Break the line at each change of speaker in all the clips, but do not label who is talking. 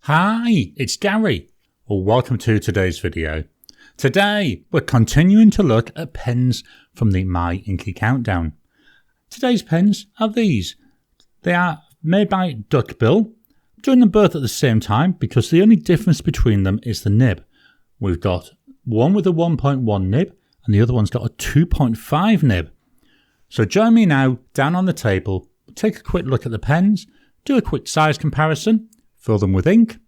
Hi, it's Gary. Well, welcome to today's video. Today, we're continuing to look at pens from the My Inky Countdown. Today's pens are these. They are made by Duckbill. I'm doing them both at the same time because the only difference between them is the nib. We've got one with a 1.1 nib and the other one's got a 2.5 nib. So join me now down on the table, take a quick look at the pens, do a quick size comparison, fill them with ink,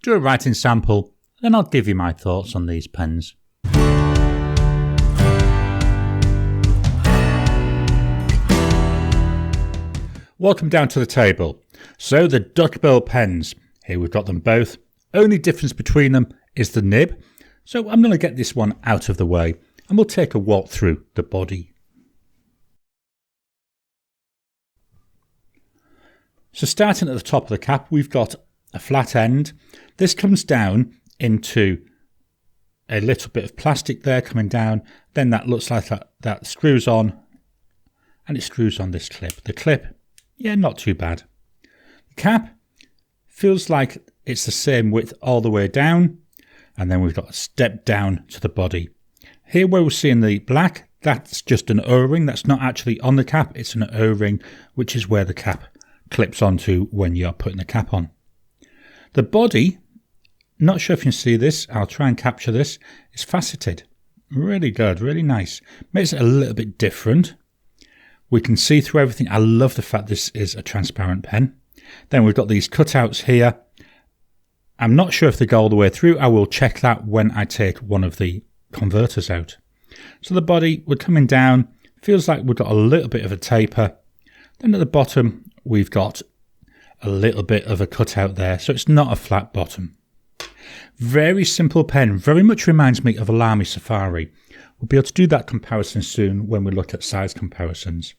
do a writing sample, then I'll give you my thoughts on these pens. Welcome down to the table. So the Duckbill pens, here we've got them both. Only difference between them is the nib. So I'm going to get this one out of the way and we'll take a walk through the body. So starting at the top of the cap, we've got a flat end. This comes down into a little bit of plastic there coming down. Then that looks like that screws on and it screws on this clip. The clip, yeah, not too bad. The cap feels like it's the same width all the way down. And then we've got a step down to the body. Here where we're seeing the black, that's just an O-ring. That's not actually on the cap. It's an O-ring, which is where the cap clips onto when you're putting the cap on. The body, not sure if you can see this, I'll try and capture this, it's faceted. Really good, really nice. Makes it a little bit different. We can see through everything. I love the fact this is a transparent pen. Then we've got these cutouts here. I'm not sure if they go all the way through. I will check that when I take one of the converters out. So the body, we're coming down. Feels like we've got a little bit of a taper. Then at the bottom, we've got a little bit of a cutout there, so it's not a flat bottom. Very simple pen, very much reminds me of a Lamy Safari. We'll be able to do that comparison soon when we look at size comparisons.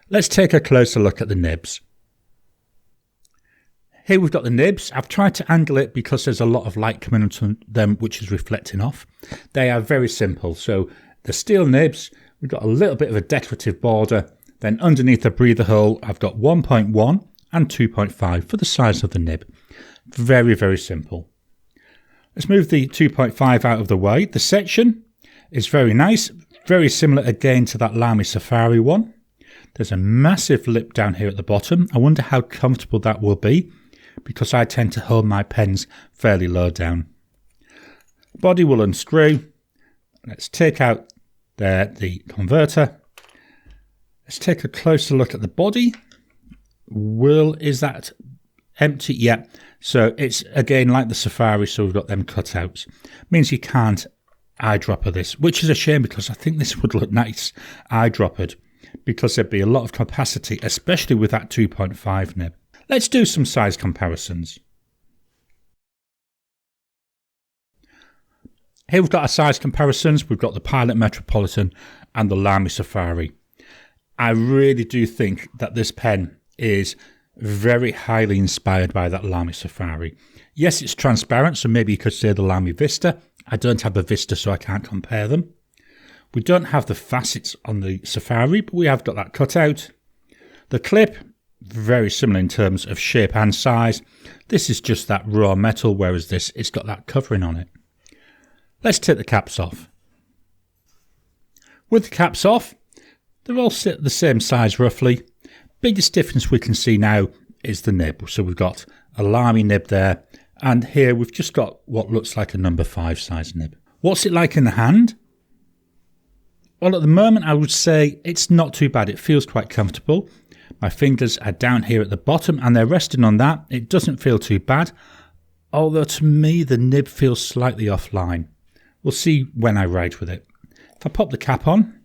Let's take a closer look at the nibs. Here we've got the nibs. I've tried to angle it because there's a lot of light coming onto them which is reflecting off. They are very simple, so the steel nibs, we've got a little bit of a decorative border. Then underneath the breather hole, I've got 1.1 and 2.5 for the size of the nib. Very, very simple. Let's move the 2.5 out of the way. The section is very nice. Very similar again to that Lamy Safari one. There's a massive lip down here at the bottom. I wonder how comfortable that will be because I tend to hold my pens fairly low down. Body will unscrew. Let's take out there the converter. Let's take a closer look at the body. Is that empty? Yeah. So it's again like the Safari, so we've got them cutouts. Means you can't eyedropper this, which is a shame because I think this would look nice eyedroppered because there'd be a lot of capacity, especially with that 2.5 nib. Let's do some size comparisons. Here we've got our size comparisons. We've got the Pilot Metropolitan and the Lamy Safari. I really do think that this pen is very highly inspired by that Lamy Safari. Yes, it's transparent, so maybe you could say the Lamy Vista. I don't have the Vista, so I can't compare them. We don't have the facets on the Safari, but we have got that cutout. The clip, very similar in terms of shape and size. This is just that raw metal, whereas this, it's got that covering on it. Let's take the caps off. With the caps off, they're all the same size roughly. Biggest difference we can see now is the nib. So we've got a Lamy nib there, and here we've just got what looks like a number 5 size nib. What's it like in the hand? Well, at the moment I would say it's not too bad. It feels quite comfortable. My fingers are down here at the bottom and they're resting on that. It doesn't feel too bad, although to me the nib feels slightly offline. We'll see when I write with it. If I pop the cap on,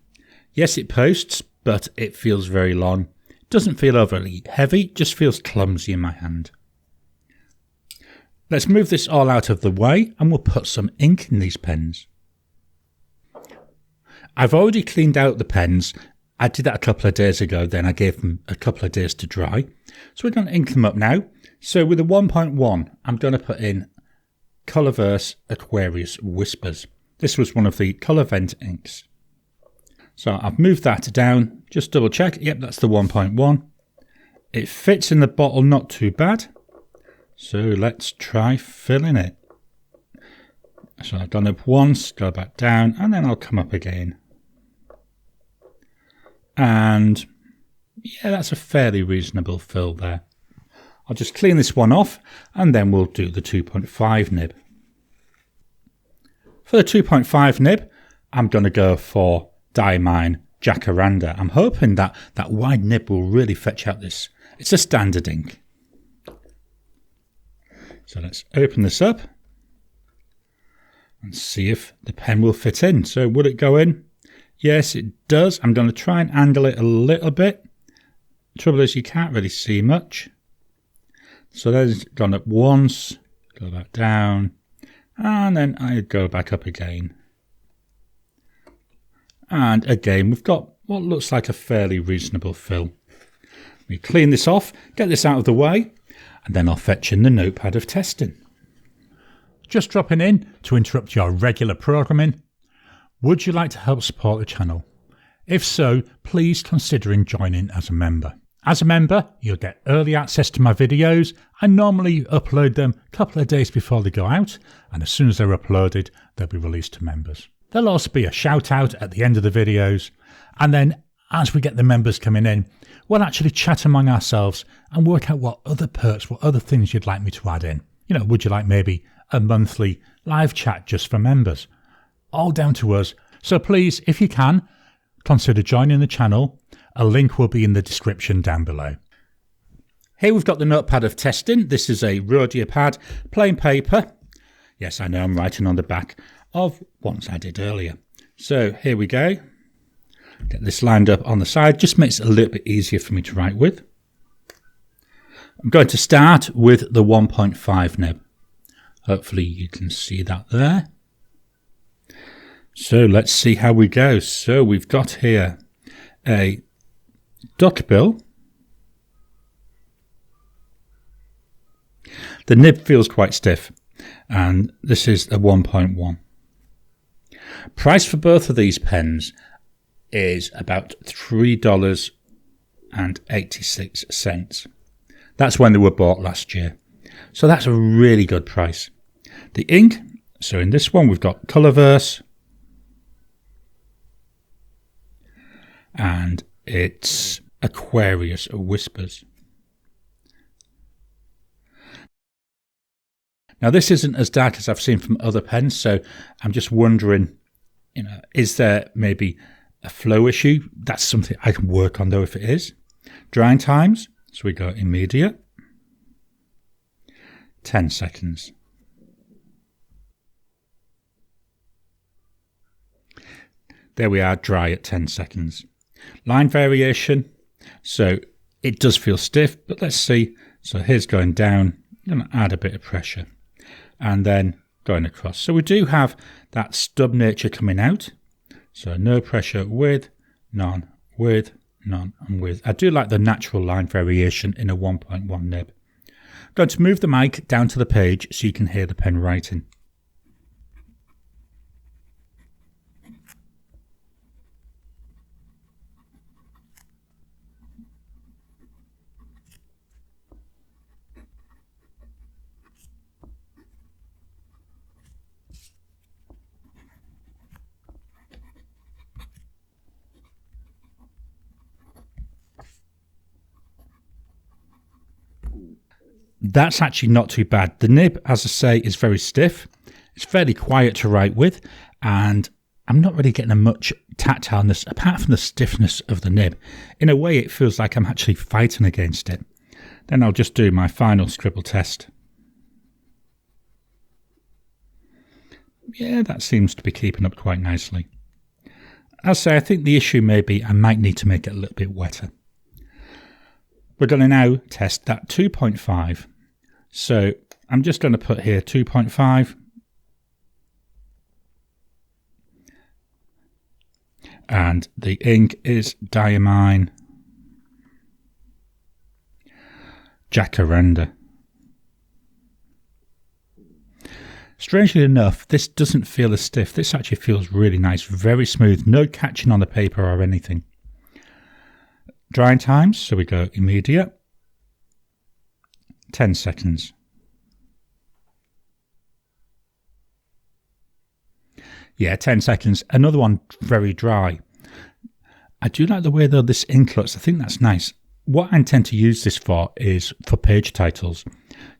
yes, it posts, but it feels very long. Doesn't feel overly heavy, just feels clumsy in my hand. Let's move this all out of the way and we'll put some ink in these pens. I've already cleaned out the pens. I did that a couple of days ago, then I gave them a couple of days to dry. So we're going to ink them up now. So with a 1.1, I'm going to put in Colorverse Aquarius Whispers. This was one of the Colour Vent inks. So I've moved that down, just double check, yep, that's the 1.1. It fits in the bottle not too bad. So let's try filling it. So I've gone up once, go back down, and then I'll come up again. And yeah, that's a fairly reasonable fill there. I'll just clean this one off, and then we'll do the 2.5 nib. For the 2.5 nib, I'm going to go for Diamine Jacaranda. I'm hoping that that wide nib will really fetch out this. It's a standard ink. So let's open this up and see if the pen will fit in. So would it go in? Yes, it does. I'm going to try and angle it a little bit. The trouble is you can't really see much. So there's gone up once, go back down, and then I go back up again. And again, we've got what looks like a fairly reasonable fill. We clean this off, get this out of the way, and then I'll fetch in the notepad of testing. Just dropping in to interrupt your regular programming. Would you like to help support the channel? If so, please consider joining as a member. As a member, you'll get early access to my videos. I normally upload them a couple of days before they go out, and as soon as they're uploaded, they'll be released to members. There'll also be a shout out at the end of the videos, and then as we get the members coming in, we'll actually chat among ourselves and work out what other perks, what other things you'd like me to add in. You know, would you like maybe a monthly live chat just for members? All down to us. So please, if you can, consider joining the channel. A link will be in the description down below. Here we've got the notepad of testing. This is a Rhodia pad, plain paper. Yes, I know I'm writing on the back of ones I did earlier. So here we go. Get this lined up on the side. Just makes it a little bit easier for me to write with. I'm going to start with the 1.5 nib. Hopefully you can see that there. So let's see how we go. So we've got here a duckbill. The nib feels quite stiff, and this is a 1.1. Price for both of these pens is about $3.86. That's when they were bought last year. So that's a really good price. The ink, so in this one we've got Colorverse, and it's Aquarius Whispers. Now this isn't as dark as I've seen from other pens, so I'm just wondering, you know, is there maybe a flow issue? That's something I can work on though if it is. Drying times, so we go immediate, 10 seconds. There we are, dry at 10 seconds. Line variation, so it does feel stiff, but let's see. So here's going down, I'm going to add a bit of pressure, and then going across. So we do have that stub nature coming out. So no pressure with, none, with, none, and with. I do like the natural line variation in a 1.1 nib. I'm going to move the mic down to the page so you can hear the pen writing. That's actually not too bad. The nib, as I say, is very stiff. It's fairly quiet to write with, and I'm not really getting a much tactileness apart from the stiffness of the nib. In a way, it feels like I'm actually fighting against it. Then I'll just do my final scribble test. Yeah, that seems to be keeping up quite nicely. As I say, I think the issue may be I might need to make it a little bit wetter. We're going to now test that 2.5. So I'm just going to put here 2.5. And the ink is Diamine Jacaranda. Strangely enough, this doesn't feel as stiff. This actually feels really nice, very smooth, no catching on the paper or anything. Drying times, so we go immediate, 10 seconds. Yeah, 10 seconds. Another one, very dry. I do like the way though this ink looks. I think that's nice. What I intend to use this for is for page titles.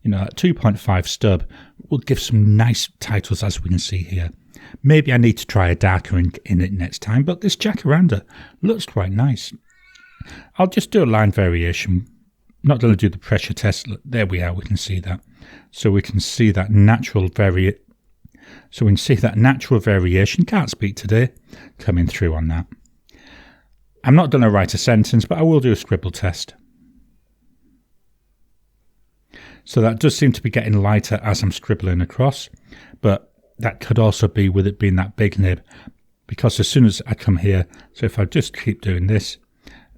You know, that 2.5 stub will give some nice titles, as we can see here. Maybe I need to try a darker ink in it next time, but this Jacaranda looks quite nice. I'll just do a line variation. Not going to do the pressure test. Look, there we are. We can see that. So we can see that natural variation. Can't speak today. Coming through on that. I'm not going to write a sentence, but I will do a scribble test. So that does seem to be getting lighter as I'm scribbling across, but that could also be with it being that big nib, because as soon as I come here, so if I just keep doing this,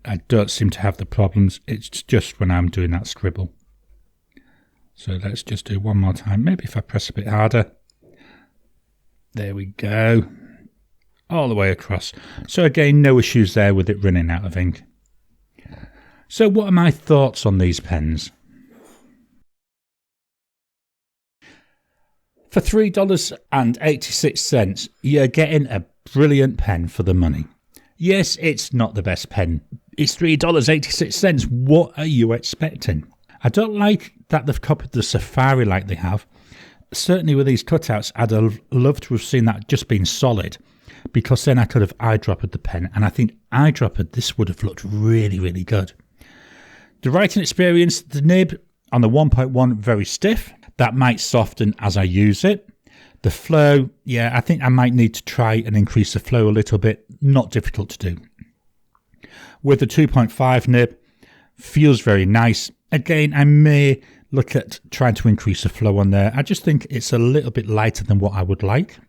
I don't seem to have the problems. It's just when I'm doing that scribble. So let's just do one more time. Maybe if I press a bit harder. There we go. All the way across. So again, no issues there with it running out of ink. So what are my thoughts on these pens? For $3.86, you're getting a brilliant pen for the money. Yes, it's not the best pen. It's $3.86. What are you expecting? I don't like that they've copied the Safari like they have. Certainly with these cutouts, I'd have loved to have seen that just being solid, because then I could have eyedroppered the pen, and I think eyedroppered this would have looked really, really good. The writing experience, the nib on the 1.1, very stiff. That might soften as I use it. The flow, yeah, I think I might need to try and increase the flow a little bit. Not difficult to do. With the 2.5 nib, feels very nice. Again, I may look at trying to increase the flow on there. I just think it's a little bit lighter than what I would like.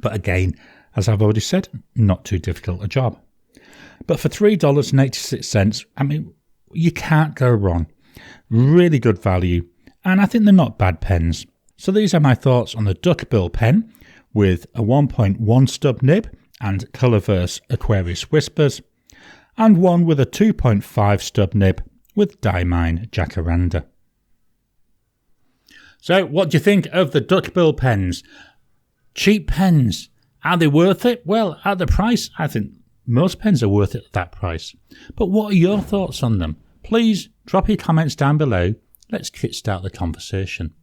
But again, as I've already said, not too difficult a job. But for $3.86, I mean, you can't go wrong. Really good value. And I think they're not bad pens. So these are my thoughts on the Duckbill pen with a 1.1 stub nib and Colorverse Aquarius Whispers, and one with a 2.5 stub nib with Diamine Jacaranda. So what do you think of the Duckbill pens? Cheap pens. Are they worth it? Well, at the price, I think most pens are worth it at that price. But what are your thoughts on them? Please drop your comments down below. Let's kickstart the conversation.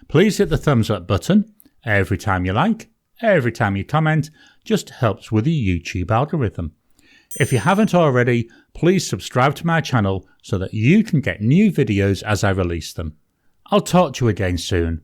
Please hit the thumbs up button every time you like, every time you comment. Just helps with the YouTube algorithm. If you haven't already, please subscribe to my channel so that you can get new videos as I release them. I'll talk to you again soon.